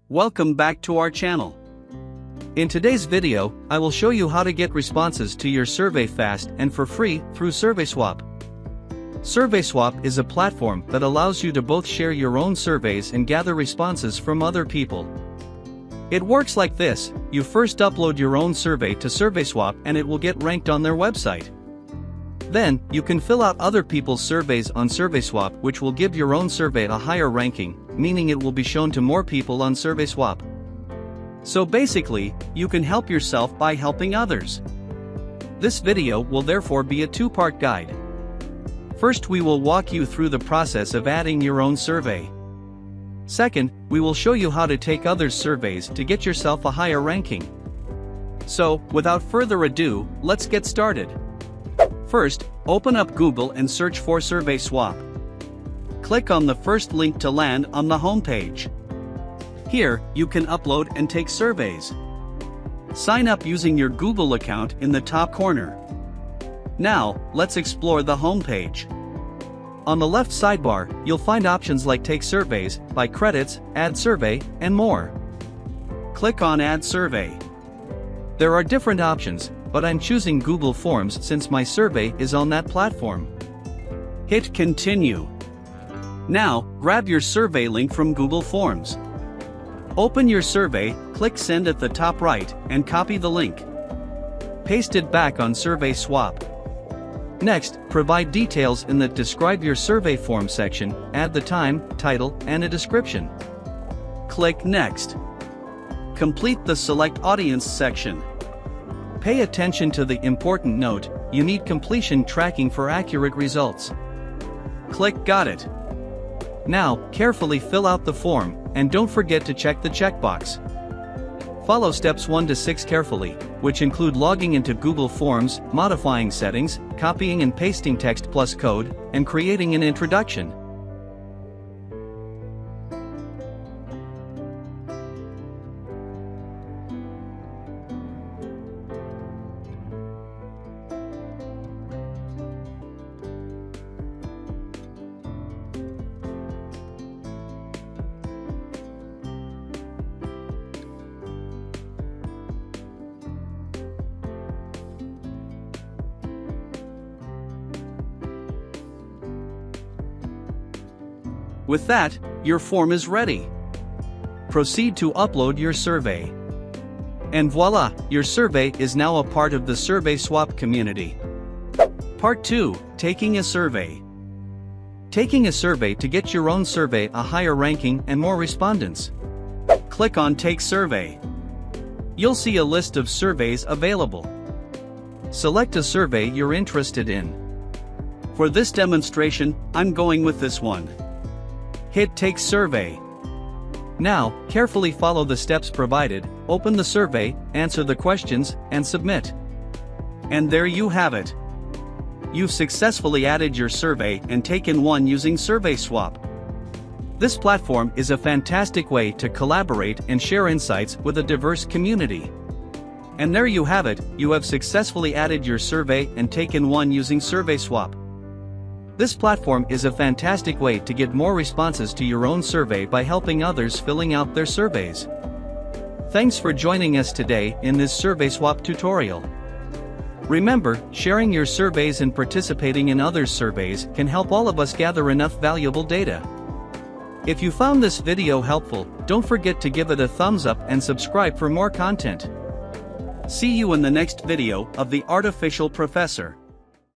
Welcome back to our channel. In today's video, I will show you how to get responses to your survey fast and for free through SurveySwap. SurveySwap is a platform that allows you to both share your own surveys and gather responses from other people. It works like this: you first upload your own survey to SurveySwap and it will get ranked on their website. Then, you can fill out other people's surveys on SurveySwap, which will give your own survey a higher ranking, meaning it will be shown to more people on SurveySwap. So basically, you can help yourself by helping others. This video will therefore be a two-part guide. First, we will walk you through the process of adding your own survey. Second, we will show you how to take others' surveys to get yourself a higher ranking. So, without further ado, let's get started. First, open up Google and search for SurveySwap. Click on the first link to land on the home page. Here, you can upload and take surveys. Sign up using your Google account in the top corner. Now, let's explore the home page. On the left sidebar, you'll find options like Take Surveys, Buy Credits, Add Survey, and more. Click on Add Survey. There are different options, but I'm choosing Google Forms since my survey is on that platform. Hit Continue. Now, grab your survey link from Google Forms. Open your survey, click Send at the top right, and copy the link. Paste it back on SurveySwap. Next, provide details in the Describe Your Survey Form section, add the time, title, and a description. Click Next. Complete the Select Audience section. Pay attention to the important note: you need completion tracking for accurate results. Click Got it. Now, carefully fill out the form, and don't forget to check the checkbox. Follow steps 1 to 6 carefully, which include logging into Google Forms, modifying settings, copying and pasting text plus code, and creating an introduction. With that, your form is ready. Proceed to upload your survey. And voila, your survey is now a part of the SurveySwap community. Part 2, Taking a Survey. Taking a survey to get your own survey a higher ranking and more respondents. Click on Take Survey. You'll see a list of surveys available. Select a survey you're interested in. For this demonstration, I'm going with this one. Hit Take Survey. Now, carefully follow the steps provided, open the survey, answer the questions, and submit. And there you have it. You've successfully added your survey and taken one using SurveySwap. This platform is a fantastic way to collaborate and share insights with a diverse community. And there you have it, you have successfully added your survey and taken one using SurveySwap. This platform is a fantastic way to get more responses to your own survey by helping others filling out their surveys. Thanks for joining us today in this SurveySwap tutorial. Remember, sharing your surveys and participating in others' surveys can help all of us gather enough valuable data. If you found this video helpful, don't forget to give it a thumbs up and subscribe for more content. See you in the next video of The Artificial Professor.